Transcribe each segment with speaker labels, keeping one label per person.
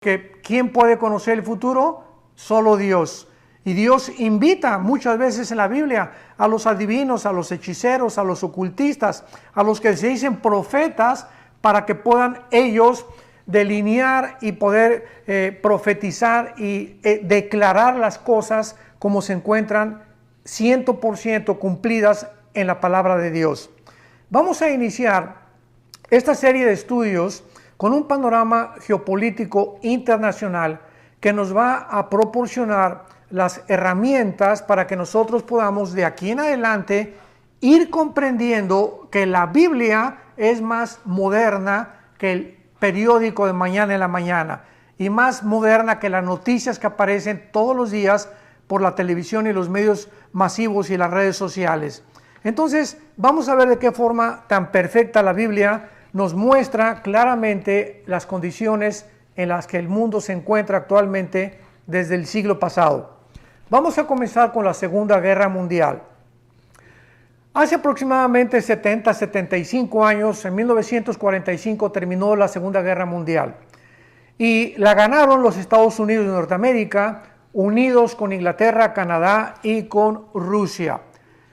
Speaker 1: que ¿quién puede conocer el futuro? Solo Dios. Y Dios invita muchas veces en la Biblia a los adivinos, a los hechiceros, a los ocultistas, a los que se dicen profetas, para que puedan ellos delinear y poder profetizar y declarar las cosas como se encuentran 100% cumplidas en la palabra de Dios. Vamos a iniciar esta serie de estudios con un panorama geopolítico internacional que nos va a proporcionar las herramientas para que nosotros podamos de aquí en adelante ir comprendiendo que la Biblia es más moderna que el periódico de mañana en la mañana y más moderna que las noticias que aparecen todos los días por la televisión y los medios masivos y las redes sociales. Entonces, vamos a ver de qué forma tan perfecta la Biblia nos muestra claramente las condiciones en las que el mundo se encuentra actualmente desde el siglo pasado. Vamos a comenzar con la Segunda Guerra Mundial. Hace aproximadamente 75 años, en 1945, terminó la Segunda Guerra Mundial. Y la ganaron los Estados Unidos de Norteamérica, unidos con Inglaterra, Canadá y con Rusia.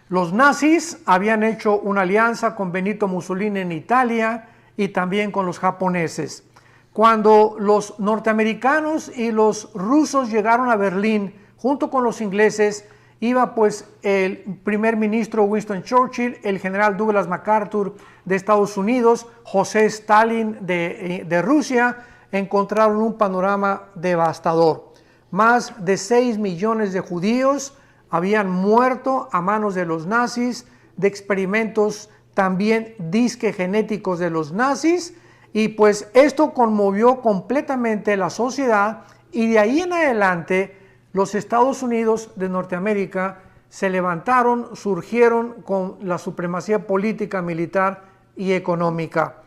Speaker 1: Los nazis habían hecho una alianza con Benito Mussolini en Italia y también con los japoneses. Cuando los norteamericanos y los rusos llegaron a Berlín junto con los ingleses, iba pues el primer ministro Winston Churchill, el general Douglas MacArthur de Estados Unidos, José Stalin de Rusia. Encontraron un panorama devastador. Más de 6 millones de judíos habían muerto a manos de los nazis, de experimentos también disque genéticos de los nazis, y pues esto conmovió completamente la sociedad, y de ahí en adelante los Estados Unidos de Norteamérica se levantaron, surgieron con la supremacía política, militar y económica.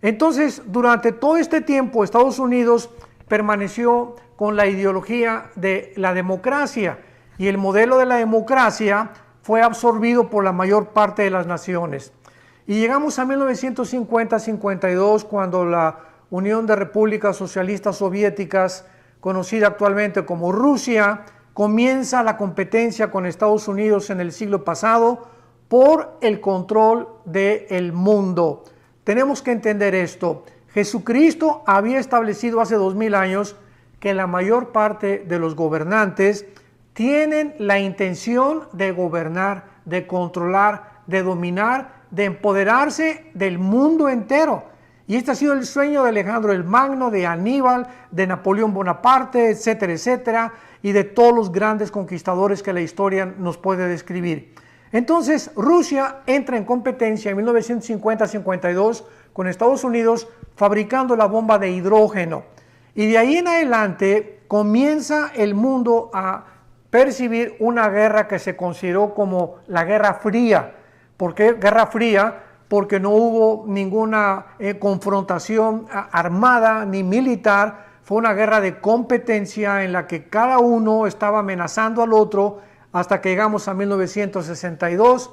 Speaker 1: Entonces, durante todo este tiempo, Estados Unidos permaneció con la ideología de la democracia, y el modelo de la democracia fue absorbido por la mayor parte de las naciones. Y llegamos a 1950-52, cuando la Unión de Repúblicas Socialistas Soviéticas, conocida actualmente como Rusia, comienza la competencia con Estados Unidos en el siglo pasado por el control del mundo. Tenemos que entender esto. Jesucristo había establecido hace 2000 años que la mayor parte de los gobernantes tienen la intención de gobernar, de controlar, de dominar, de empoderarse del mundo entero. Y este ha sido el sueño de Alejandro el Magno, de Aníbal, de Napoleón Bonaparte, etcétera, etcétera, y de todos los grandes conquistadores que la historia nos puede describir. Entonces, Rusia entra en competencia en 1950-52 con Estados Unidos, fabricando la bomba de hidrógeno. Y de ahí en adelante comienza el mundo a percibir una guerra que se consideró como la Guerra Fría. ¿Por qué Guerra Fría? Porque no hubo ninguna confrontación armada ni militar. Fue una guerra de competencia en la que cada uno estaba amenazando al otro, hasta que llegamos a 1962,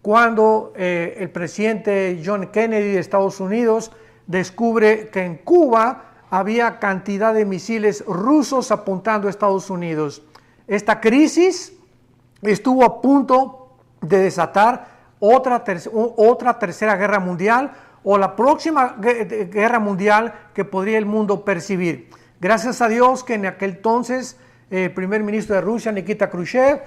Speaker 1: cuando el presidente John Kennedy de Estados Unidos descubre que en Cuba había cantidad de misiles rusos apuntando a Estados Unidos. Esta crisis estuvo a punto de desatar otra tercera guerra mundial, o la próxima guerra mundial que podría el mundo percibir. Gracias a Dios que en aquel entonces el primer ministro de Rusia, Nikita Khrushchev,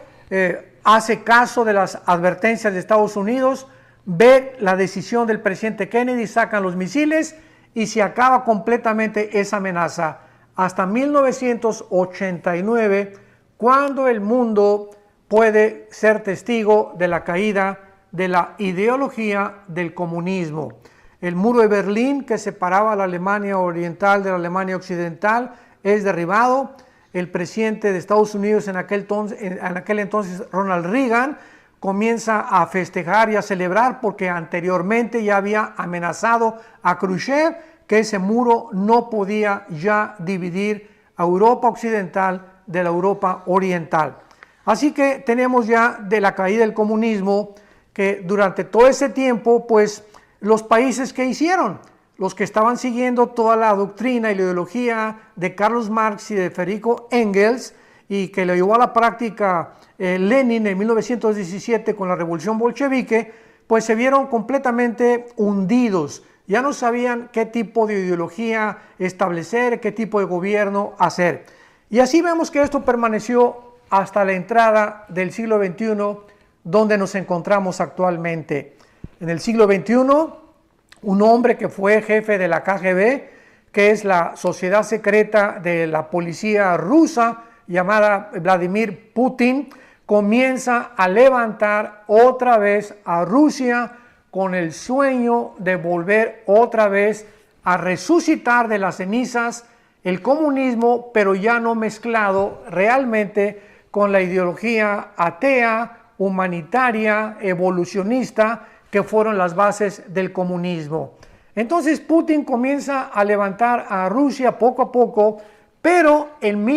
Speaker 1: hace caso de las advertencias de Estados Unidos, ve la decisión del presidente Kennedy, sacan los misiles y se acaba completamente esa amenaza. Hasta 1989, cuando el mundo puede ser testigo de la caída de la ideología del comunismo. El muro de Berlín, que separaba a la Alemania oriental de la Alemania occidental, es derribado. El presidente de Estados Unidos en aquel entonces, Ronald Reagan, comienza a festejar y a celebrar porque anteriormente ya había amenazado a Khrushchev que ese muro no podía ya dividir a Europa occidental de la Europa oriental. Así que tenemos ya de la caída del comunismo, que durante todo ese tiempo, pues los países que hicieron los que estaban siguiendo toda la doctrina y la ideología de Carlos Marx y de Federico Engels, y que le llevó a la práctica Lenin en 1917 con la revolución bolchevique, pues se vieron completamente hundidos. Ya no sabían qué tipo de ideología establecer, qué tipo de gobierno hacer. Y así vemos que esto permaneció hasta la entrada del siglo XXI, donde nos encontramos actualmente. En el siglo XXI, un hombre que fue jefe de la KGB, que es la sociedad secreta de la policía rusa, llamada Vladimir Putin, comienza a levantar otra vez a Rusia con el sueño de volver otra vez a resucitar de las cenizas el comunismo, pero ya no mezclado realmente con la ideología atea, humanitaria, evolucionista, que fueron las bases del comunismo. Entonces Putin comienza a levantar a Rusia poco a poco, pero en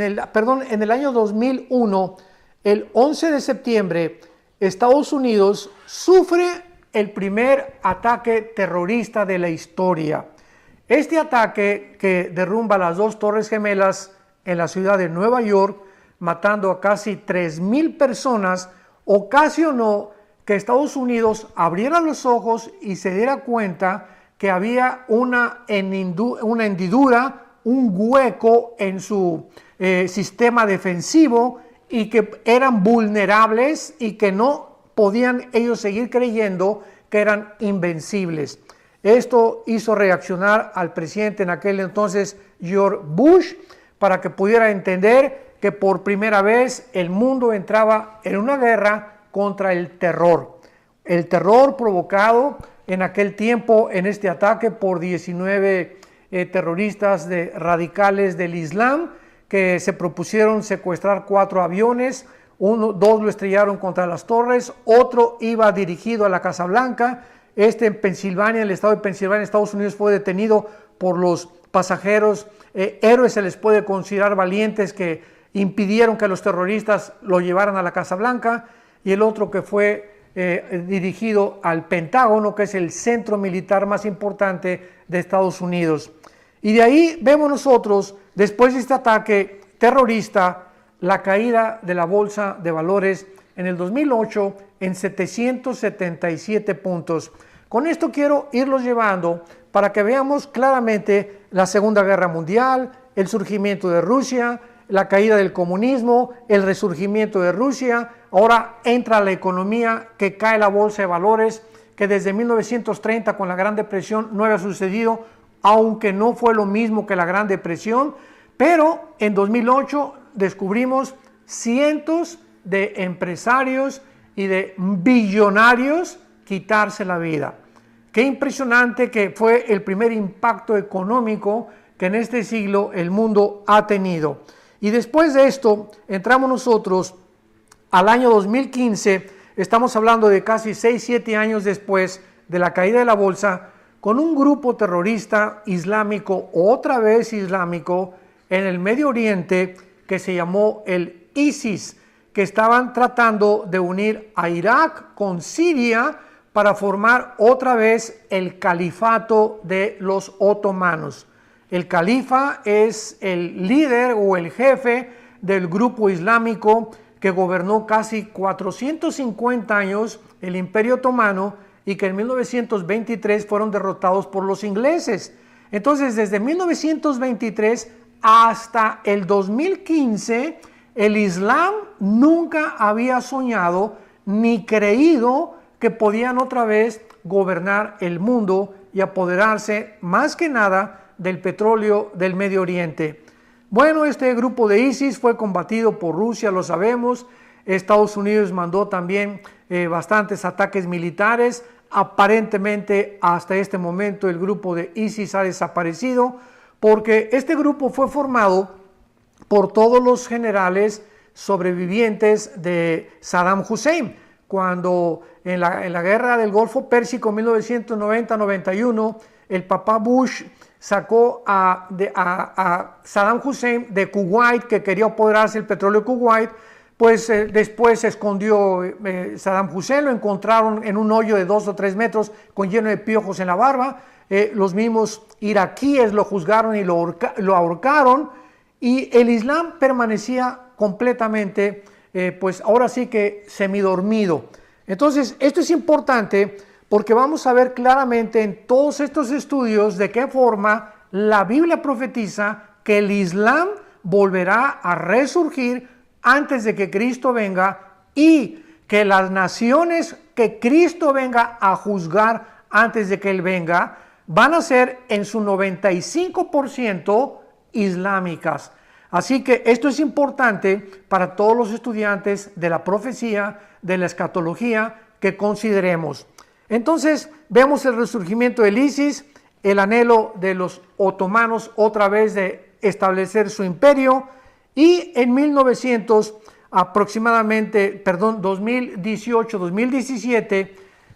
Speaker 1: el año 2001, el 11 de septiembre, Estados Unidos sufre el primer ataque terrorista de la historia. Este ataque, que derrumba las dos Torres Gemelas en la ciudad de Nueva York, matando a casi 3,000 personas, ocasionó que Estados Unidos abriera los ojos y se diera cuenta que había una hendidura, un hueco en su sistema defensivo, y que eran vulnerables y que no podían ellos seguir creyendo que eran invencibles. Esto hizo reaccionar al presidente en aquel entonces, George Bush, para que pudiera entender que por primera vez el mundo entraba en una guerra contra el terror. El terror provocado en aquel tiempo en este ataque por 19 terroristas radicales del Islam, que se propusieron secuestrar 4 aviones, 2 lo estrellaron contra las torres, otro iba dirigido a la Casa Blanca. En Pensilvania, en el estado de Pensilvania, Estados Unidos, fue detenido por los pasajeros. Héroes se les puede considerar, valientes, que impidieron que los terroristas lo llevaran a la Casa Blanca. Y el otro que fue dirigido al Pentágono, que es el centro militar más importante de Estados Unidos. Y de ahí vemos nosotros, después de este ataque terrorista, la caída de la bolsa de valores en el 2008 en 777 puntos. Con esto quiero irlos llevando para que veamos claramente la Segunda Guerra Mundial, el surgimiento de Rusia, la caída del comunismo, el resurgimiento de Rusia. Ahora entra la economía, que cae la bolsa de valores, que desde 1930 con la Gran Depresión no había sucedido, aunque no fue lo mismo que la Gran Depresión, pero en 2008 descubrimos cientos de empresarios y de billonarios quitarse la vida. Qué impresionante que fue el primer impacto económico que en este siglo el mundo ha tenido. Y después de esto entramos nosotros al año 2015, estamos hablando de casi 6-7 años después de la caída de la bolsa, con un grupo terrorista islámico, otra vez islámico, en el Medio Oriente, que se llamó el ISIS, que estaban tratando de unir a Irak con Siria para formar otra vez el califato de los otomanos. El califa es el líder o el jefe del grupo islámico que gobernó casi 450 años el Imperio Otomano, y que en 1923 fueron derrotados por los ingleses. Entonces, desde 1923 hasta el 2015, el Islam nunca había soñado ni creído que podían otra vez gobernar el mundo y apoderarse más que nada del petróleo del Medio Oriente. Bueno, este grupo de ISIS fue combatido por Rusia, lo sabemos. Estados Unidos mandó también bastantes ataques militares. Aparentemente hasta este momento el grupo de ISIS ha desaparecido, porque este grupo fue formado por todos los generales sobrevivientes de Saddam Hussein. Cuando en la guerra del Golfo Pérsico en 1990-91, el papá Bush sacó a Saddam Hussein de Kuwait, que quería apoderarse del petróleo de Kuwait. Pues después se escondió Saddam Hussein, lo encontraron en un hoyo de 2 o 3 metros con lleno de piojos en la barba, los mismos iraquíes lo juzgaron y lo ahorcaron, y el Islam permanecía completamente, pues ahora sí que semidormido. Entonces, esto es importante porque vamos a ver claramente en todos estos estudios de qué forma la Biblia profetiza que el Islam volverá a resurgir antes de que Cristo venga, y que las naciones que Cristo venga a juzgar antes de que Él venga van a ser en su 95% islámicas. Así que esto es importante para todos los estudiantes de la profecía, de la escatología, que consideremos. Entonces vemos el resurgimiento del ISIS, el anhelo de los otomanos otra vez de establecer su imperio, y en 2018-2017,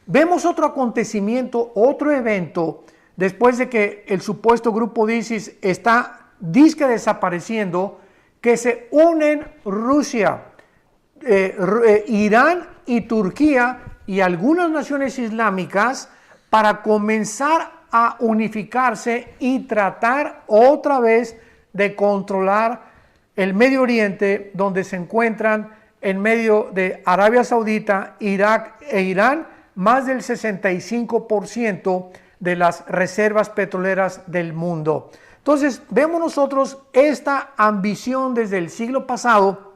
Speaker 1: vemos otro acontecimiento, otro evento, después de que el supuesto grupo de ISIS está disque desapareciendo, que se unen Rusia, Irán y Turquía y algunas naciones islámicas para comenzar a unificarse y tratar otra vez de controlar el Medio Oriente, donde se encuentran en medio de Arabia Saudita, Irak e Irán más del 65% de las reservas petroleras del mundo. Entonces vemos nosotros esta ambición desde el siglo pasado,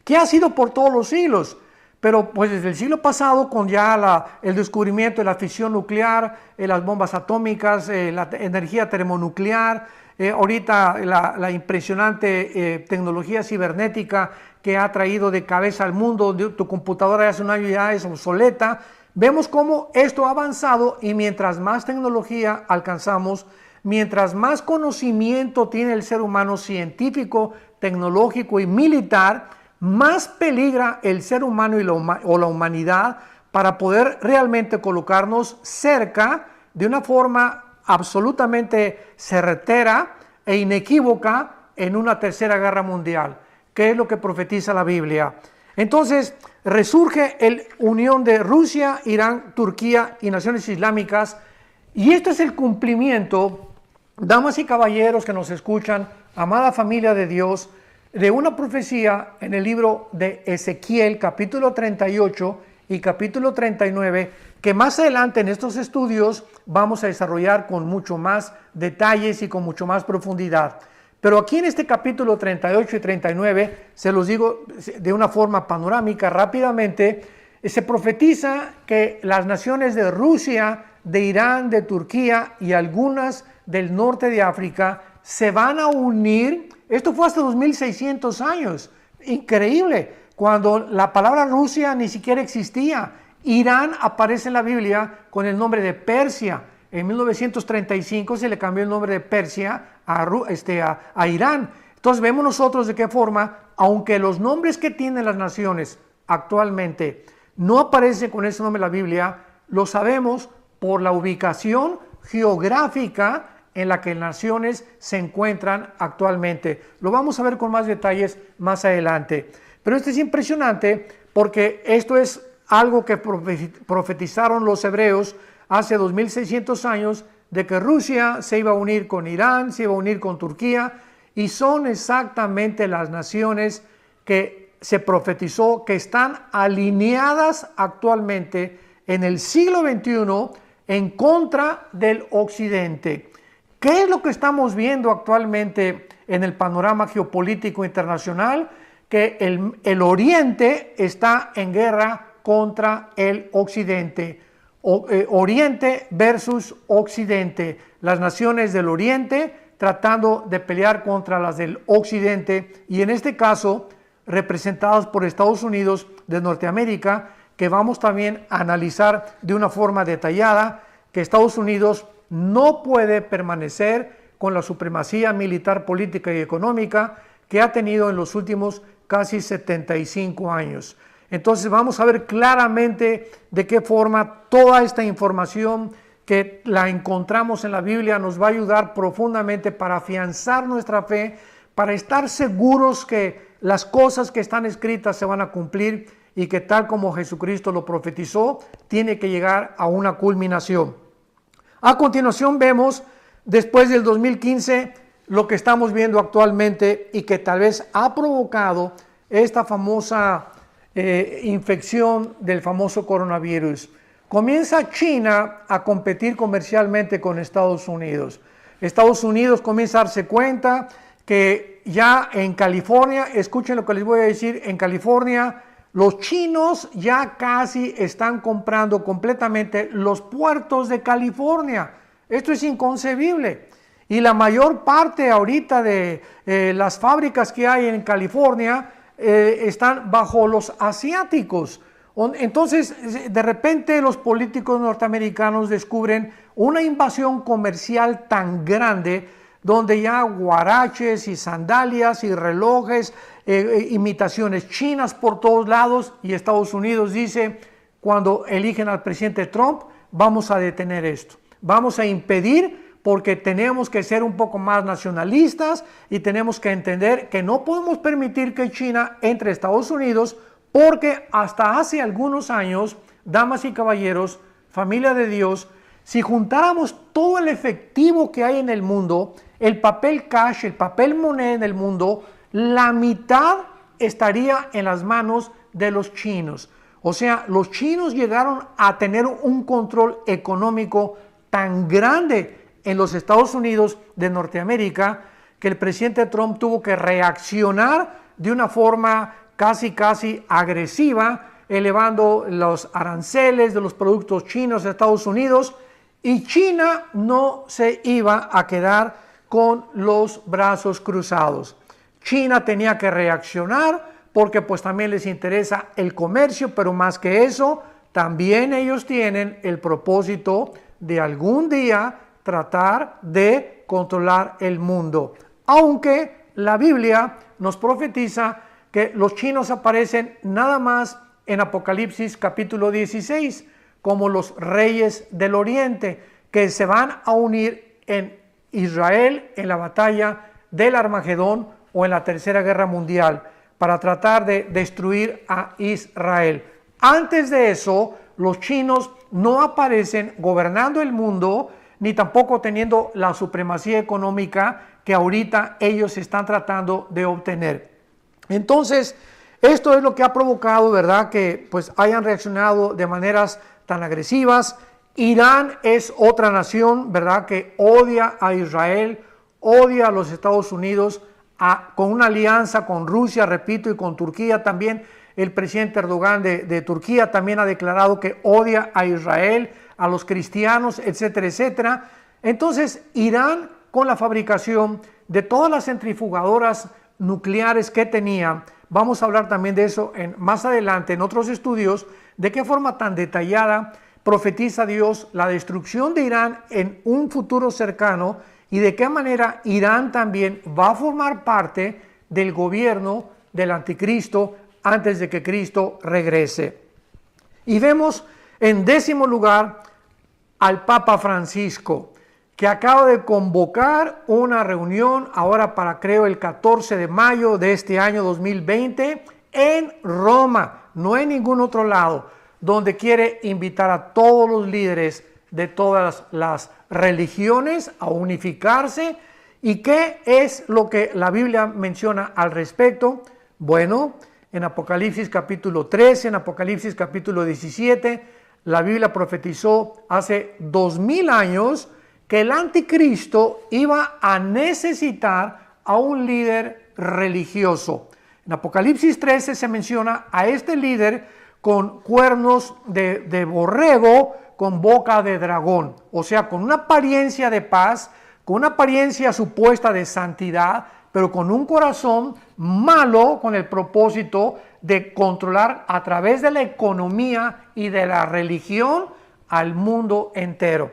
Speaker 1: que ha sido por todos los siglos, pero pues desde el siglo pasado, con ya el descubrimiento de la fisión nuclear, las bombas atómicas, la energía termonuclear, ahorita la impresionante tecnología cibernética que ha traído de cabeza al mundo. Tu computadora hace un año ya es obsoleta. Vemos cómo esto ha avanzado, y mientras más tecnología alcanzamos, mientras más conocimiento tiene el ser humano científico, tecnológico y militar, más peligra el ser humano o la humanidad para poder realmente colocarnos cerca de una forma absolutamente certera e inequívoca en una tercera guerra mundial, que es lo que profetiza la Biblia. Entonces resurge la unión de Rusia, Irán, Turquía y naciones islámicas, y esto es el cumplimiento, damas y caballeros que nos escuchan, amada familia de Dios, de una profecía en el libro de Ezequiel, capítulo 38 y capítulo 39, que más adelante en estos estudios vamos a desarrollar con mucho más detalles y con mucho más profundidad. Pero aquí en este capítulo 38 y 39, se los digo de una forma panorámica rápidamente, se profetiza que las naciones de Rusia, de Irán, de Turquía y algunas del norte de África se van a unir. Esto fue hasta 2600 años, increíble, cuando la palabra Rusia ni siquiera existía. Irán aparece en la Biblia con el nombre de Persia. En 1935 se le cambió el nombre de Persia a Irán. Entonces vemos nosotros de qué forma, aunque los nombres que tienen las naciones actualmente no aparecen con ese nombre en la Biblia, lo sabemos por la ubicación geográfica en la que las naciones se encuentran actualmente. Lo vamos a ver con más detalles más adelante. Pero esto es impresionante porque esto es algo que profetizaron los hebreos hace 2600 años, de que Rusia se iba a unir con Irán, se iba a unir con Turquía, y son exactamente las naciones que se profetizó que están alineadas actualmente en el siglo XXI en contra del Occidente. ¿Qué es lo que estamos viendo actualmente en el panorama geopolítico internacional? Que el Oriente está en guerra contra el Occidente. Oriente versus Occidente. Las naciones del Oriente tratando de pelear contra las del Occidente, y en este caso representadas por Estados Unidos de Norteamérica, que vamos también a analizar de una forma detallada, que Estados Unidos no puede permanecer con la supremacía militar, política y económica que ha tenido en los últimos casi 75 años. Entonces vamos a ver claramente de qué forma toda esta información que la encontramos en la Biblia nos va a ayudar profundamente para afianzar nuestra fe, para estar seguros que las cosas que están escritas se van a cumplir y que tal como Jesucristo lo profetizó, tiene que llegar a una culminación. A continuación vemos, después del 2015, lo que estamos viendo actualmente y que tal vez ha provocado esta famosa infección del famoso coronavirus. Comienza China a competir comercialmente con Estados Unidos. Estados Unidos comienza a darse cuenta que ya en California, escuchen lo que les voy a decir, en California los chinos ya casi están comprando completamente los puertos de California. Esto es inconcebible. Y la mayor parte ahorita de las fábricas que hay en California están bajo los asiáticos. Entonces, de repente los políticos norteamericanos descubren una invasión comercial tan grande donde ya guaraches y sandalias y relojes, imitaciones chinas por todos lados, y Estados Unidos dice, cuando eligen al presidente Trump, vamos a detener esto, vamos a impedir, porque tenemos que ser un poco más nacionalistas y tenemos que entender que no podemos permitir que China entre a Estados Unidos, porque hasta hace algunos años, damas y caballeros, familia de Dios, si juntáramos todo el efectivo que hay en el mundo, el papel cash, el papel moneda en el mundo, la mitad estaría en las manos de los chinos. O sea, los chinos llegaron a tener un control económico tan grande en los Estados Unidos de Norteamérica que el presidente Trump tuvo que reaccionar de una forma casi agresiva, elevando los aranceles de los productos chinos a Estados Unidos, y China no se iba a quedar con los brazos cruzados. China tenía que reaccionar porque pues también les interesa el comercio, pero más que eso, también ellos tienen el propósito de algún día tratar de controlar el mundo. Aunque la Biblia nos profetiza que los chinos aparecen nada más en Apocalipsis capítulo 16 como los reyes del oriente que se van a unir en Israel en la batalla del Armagedón o en la Tercera Guerra Mundial para tratar de destruir a Israel. Antes de eso, los chinos no aparecen gobernando el mundo ni tampoco teniendo la supremacía económica que ahorita ellos están tratando de obtener. Entonces, esto es lo que ha provocado, ¿verdad?, que pues hayan reaccionado de maneras tan agresivas. Irán es otra nación, ¿verdad?, que odia a Israel, odia a los Estados Unidos, con una alianza con Rusia, repito, y con Turquía también. El presidente Erdogan de Turquía también ha declarado que odia a Israel, a los cristianos, etcétera, etcétera. Entonces, Irán, con la fabricación de todas las centrifugadoras nucleares que tenía, vamos a hablar también de eso más adelante en otros estudios, de qué forma tan detallada profetiza Dios la destrucción de Irán en un futuro cercano y de qué manera Irán también va a formar parte del gobierno del anticristo antes de que Cristo regrese. Y vemos en 10º lugar al Papa Francisco, que acaba de convocar una reunión ahora para, creo, el 14 de mayo de este año 2020 en Roma, no en ningún otro lado, donde quiere invitar a todos los líderes de todas las religiones a unificarse. ¿Y qué es lo que la Biblia menciona al respecto? Bueno, en Apocalipsis capítulo 13, en Apocalipsis capítulo 17, la Biblia profetizó hace 2000 años que el anticristo iba a necesitar a un líder religioso. En Apocalipsis 13 se menciona a este líder con cuernos de borrego, con boca de dragón, o sea, con una apariencia de paz, con una apariencia supuesta de santidad, pero con un corazón malo, con el propósito de controlar a través de la economía y de la religión al mundo entero.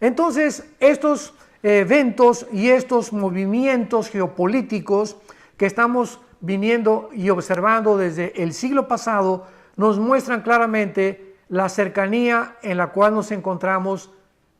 Speaker 1: Entonces, estos eventos y estos movimientos geopolíticos que estamos viniendo y observando desde el siglo pasado nos muestran claramente la cercanía en la cual nos encontramos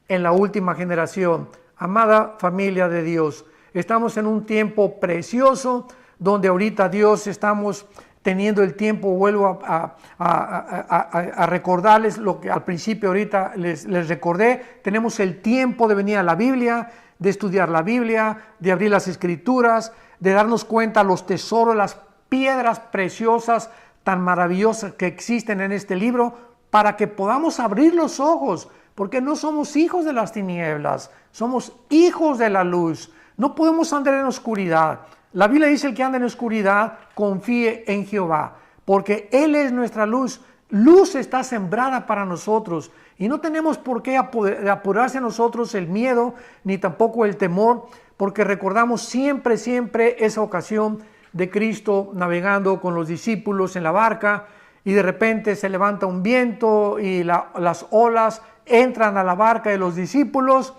Speaker 1: en la última generación. Amada familia de Dios, estamos en un tiempo precioso donde ahorita Dios estamos teniendo el tiempo, vuelvo a recordarles lo que al principio ahorita les recordé. Tenemos el tiempo de venir a la Biblia, de estudiar la Biblia, de abrir las Escrituras, de darnos cuenta los tesoros, las piedras preciosas tan maravillosas que existen en este libro, para que podamos abrir los ojos, porque no somos hijos de las tinieblas, somos hijos de la luz. No podemos andar en oscuridad. La Biblia dice: el que anda en oscuridad, confíe en Jehová, porque Él es nuestra luz. Luz está sembrada para nosotros y no tenemos por qué apurarse a nosotros el miedo, ni tampoco el temor, porque recordamos siempre esa ocasión de Cristo navegando con los discípulos en la barca, y de repente se levanta un viento y las olas entran a la barca de los discípulos,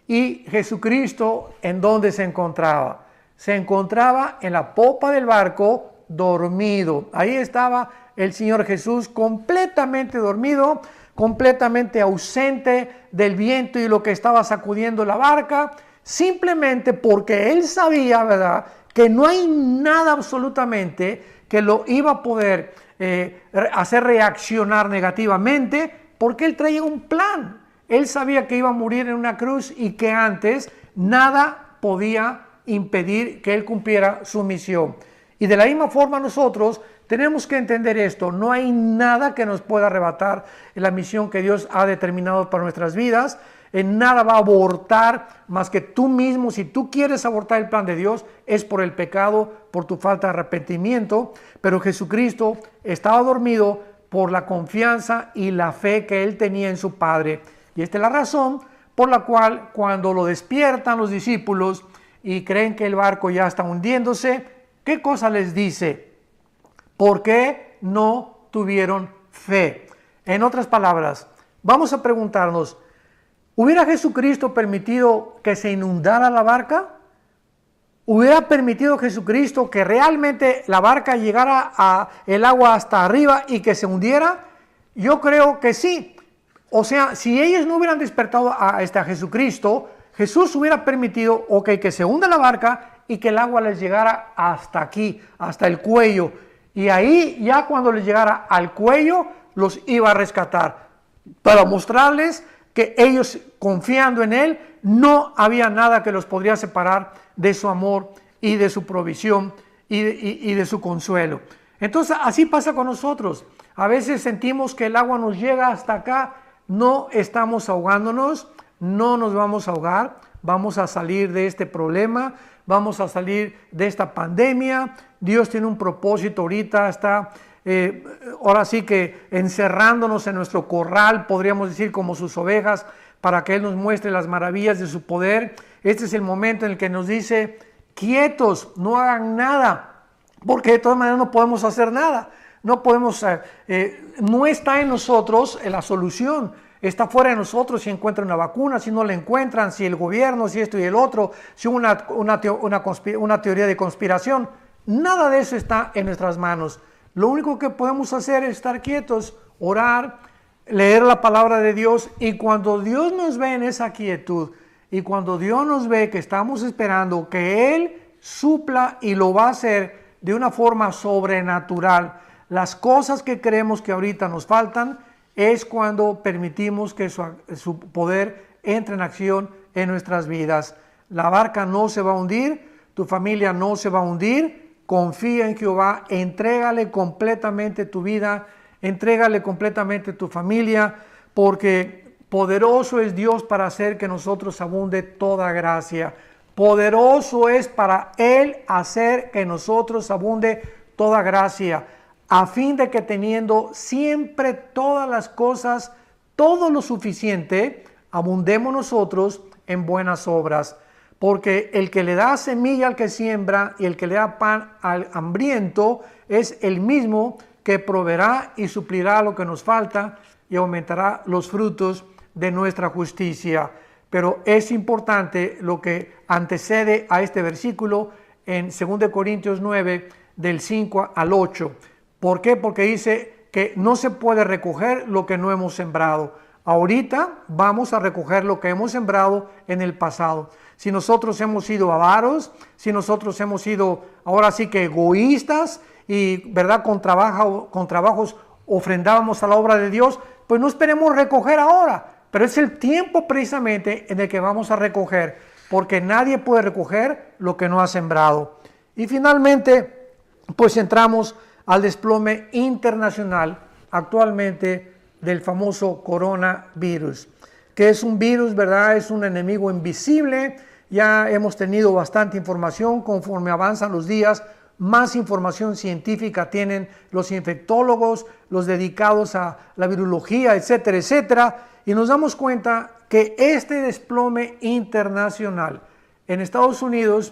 Speaker 1: y Jesucristo, ¿en dónde se encontraba? Se encontraba en la popa del barco, dormido. Ahí estaba el Señor Jesús completamente dormido, completamente ausente del viento y lo que estaba sacudiendo la barca, simplemente porque Él sabía, ¿verdad?, que no hay nada absolutamente que lo iba a poder hacer reaccionar negativamente, porque Él traía un plan. Él sabía que iba a morir en una cruz y que antes nada podía impedir que Él cumpliera su misión. Y de la misma forma nosotros tenemos que entender esto: no hay nada que nos pueda arrebatar en la misión que Dios ha determinado para nuestras vidas. En nada va a abortar más que tú mismo. Si tú quieres abortar el plan de Dios, es por el pecado, por tu falta de arrepentimiento. Pero Jesucristo estaba dormido por la confianza y la fe que Él tenía en su Padre. Y esta es la razón por la cual, cuando lo despiertan los discípulos y creen que el barco ya está hundiéndose, ¿qué cosa les dice? ¿Por qué no tuvieron fe? En otras palabras, vamos a preguntarnos: ¿hubiera Jesucristo permitido que se inundara la barca? ¿Hubiera permitido Jesucristo que realmente la barca llegara a el agua hasta arriba y que se hundiera? Yo creo que sí. O sea, si ellos no hubieran despertado a Jesucristo, Jesús hubiera permitido, que se hunda la barca y que el agua les llegara hasta aquí, hasta el cuello. Y ahí, ya cuando les llegara al cuello, los iba a rescatar, para mostrarles que ellos, confiando en Él, no había nada que los podría separar de su amor y de su provisión y de su consuelo. Entonces, así pasa con nosotros. A veces sentimos que el agua nos llega hasta acá. No estamos ahogándonos, no nos vamos a ahogar. Vamos a salir de este problema, vamos a salir de esta pandemia. Dios tiene un propósito ahorita, está ahora sí que encerrándonos en nuestro corral, podríamos decir, como sus ovejas, para que Él nos muestre las maravillas de su poder. Este es el momento en el que nos dice: quietos, no hagan nada, porque de todas maneras no podemos hacer nada. No podemos, no está en nosotros la solución. Está fuera de nosotros si encuentran una vacuna, si no la encuentran, si el gobierno, si esto y el otro, si una teoría de conspiración. Nada de eso está en nuestras manos. Lo único que podemos hacer es estar quietos, orar, leer la palabra de Dios, y cuando Dios nos ve en esa quietud, y cuando Dios nos ve que estamos esperando que Él supla, y lo va a hacer de una forma sobrenatural, las cosas que creemos que ahorita nos faltan, es cuando permitimos que su poder entre en acción en nuestras vidas. La barca no se va a hundir, tu familia no se va a hundir. Confía en Jehová, entrégale completamente tu vida, entrégale completamente tu familia, porque poderoso es Dios para hacer que nosotros abunde toda gracia. Poderoso es para Él hacer que nosotros abunde toda gracia, a fin de que teniendo siempre todas las cosas, todo lo suficiente, abundemos nosotros en buenas obras. Porque el que le da semilla al que siembra y el que le da pan al hambriento es el mismo que proveerá y suplirá lo que nos falta y aumentará los frutos de nuestra justicia. Pero es importante lo que antecede a este versículo en 2 Corintios 9, del 5 al 8. ¿Por qué? Porque dice que no se puede recoger lo que no hemos sembrado. Ahorita vamos a recoger lo que hemos sembrado en el pasado. Si nosotros hemos sido avaros, si nosotros hemos sido ahora sí que egoístas y, ¿verdad?, con trabajos ofrendábamos a la obra de Dios, pues no esperemos recoger ahora, pero es el tiempo precisamente en el que vamos a recoger, porque nadie puede recoger lo que no ha sembrado. Y finalmente, pues entramos al desplome internacional actualmente del famoso coronavirus, que es un virus, ¿verdad? Es un enemigo invisible. Ya hemos tenido bastante información. Conforme avanzan los días, más información científica tienen los infectólogos, los dedicados a la virología, etcétera, etcétera. Y nos damos cuenta que este desplome internacional en Estados Unidos,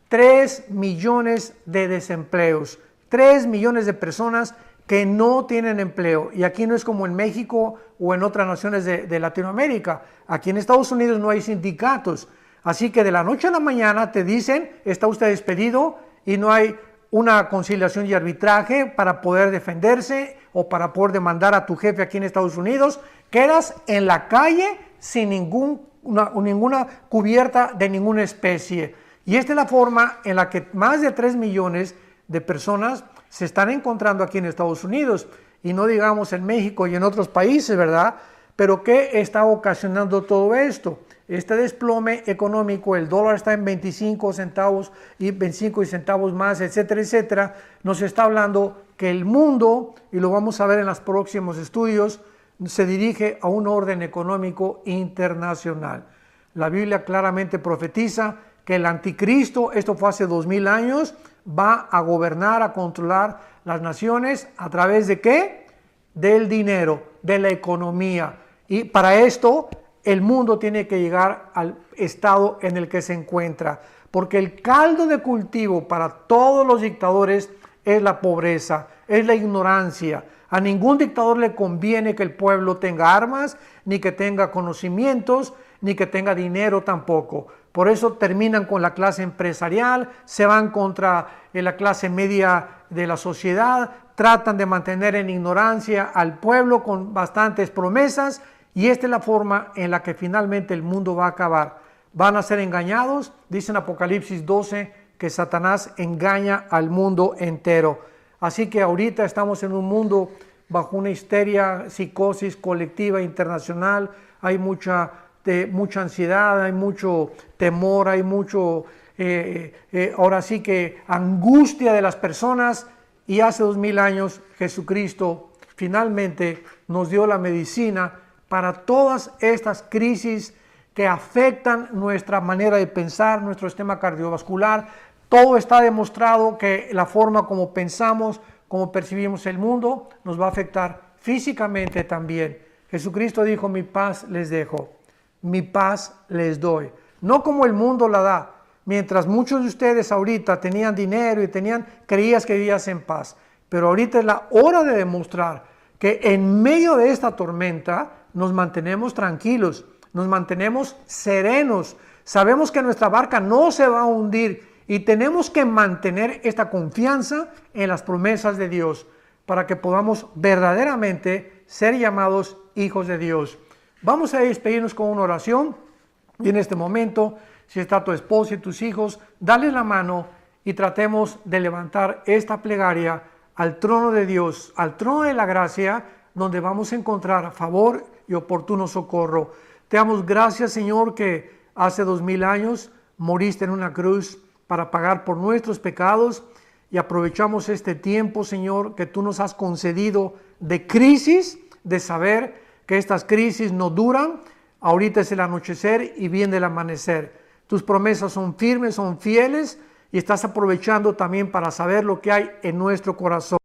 Speaker 1: 3 millones de desempleos, 3 millones de personas que no tienen empleo. Y aquí no es como en México o en otras naciones de Latinoamérica. Aquí en Estados Unidos no hay sindicatos. Así que de la noche a la mañana te dicen, está usted despedido, y no hay una conciliación y arbitraje para poder defenderse o para poder demandar a tu jefe aquí en Estados Unidos. Quedas en la calle sin ninguna cubierta de ninguna especie. Y esta es la forma en la que más de 3 millones de personas se están encontrando aquí en Estados Unidos, y no digamos en México y en otros países, ¿verdad? Pero ¿qué está ocasionando todo esto? Este desplome económico, el dólar está en 25 centavos y 25 centavos más, etcétera, etcétera, nos está hablando que el mundo, y lo vamos a ver en los próximos estudios, se dirige a un orden económico internacional. La Biblia claramente profetiza que el anticristo, esto fue hace 2000 años, va a gobernar, a controlar las naciones a través de ¿qué? Del dinero, de la economía. Y para esto el mundo tiene que llegar al estado en el que se encuentra, porque el caldo de cultivo para todos los dictadores es la pobreza, es la ignorancia. A ningún dictador le conviene que el pueblo tenga armas, ni que tenga conocimientos, ni que tenga dinero tampoco. Por eso terminan con la clase empresarial, se van contra la clase media de la sociedad, tratan de mantener en ignorancia al pueblo con bastantes promesas, y esta es la forma en la que finalmente el mundo va a acabar. Van a ser engañados, dice en Apocalipsis 12 que Satanás engaña al mundo entero. Así que ahorita estamos en un mundo bajo una histeria, psicosis colectiva internacional, hay mucha ansiedad, hay mucho temor, hay mucho, ahora sí que angustia de las personas, y hace 2000 años Jesucristo finalmente nos dio la medicina para todas estas crisis que afectan nuestra manera de pensar, nuestro sistema cardiovascular. Todo está demostrado que la forma como pensamos, como percibimos el mundo, nos va a afectar físicamente también. Jesucristo dijo: mi paz les dejo, mi paz les doy. No como el mundo la da. Mientras muchos de ustedes ahorita tenían dinero y creías que vivías en paz. Pero ahorita es la hora de demostrar que en medio de esta tormenta nos mantenemos tranquilos, nos mantenemos serenos. Sabemos que nuestra barca no se va a hundir y tenemos que mantener esta confianza en las promesas de Dios para que podamos verdaderamente ser llamados hijos de Dios. Vamos a despedirnos con una oración, y en este momento, si está tu esposa y tus hijos, dale la mano y tratemos de levantar esta plegaria al trono de Dios, al trono de la gracia, donde vamos a encontrar favor y oportuno socorro. Te damos gracias, Señor, que hace 2000 años moriste en una cruz para pagar por nuestros pecados, y aprovechamos este tiempo, Señor, que tú nos has concedido de crisis, de saber que estas crisis no duran. Ahorita es el anochecer y viene el amanecer. Tus promesas son firmes, son fieles, y estás aprovechando también para saber lo que hay en nuestro corazón.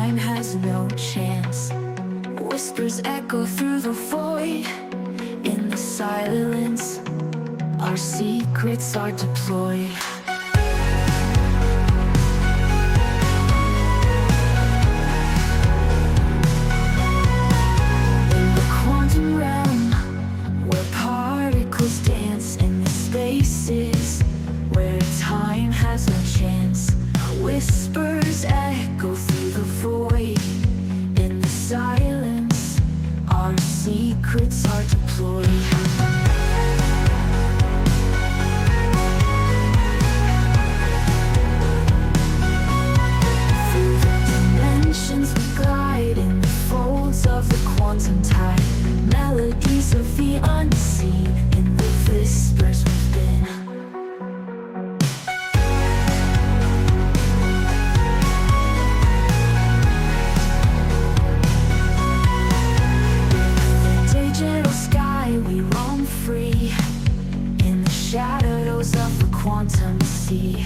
Speaker 2: time has no chance. Whispers echo through the void. In the silence, our secrets are deployed. In the quantum realm, where particles dance, in the spaces where time has no chance, whispers echo through the void. In the silence, our secrets are deployed. Through the dimensions we glide, in the folds of the quantum tide, melodies of the unseen, in the whispers within. Digital sky, we roam free in the shadows of the quantum sea.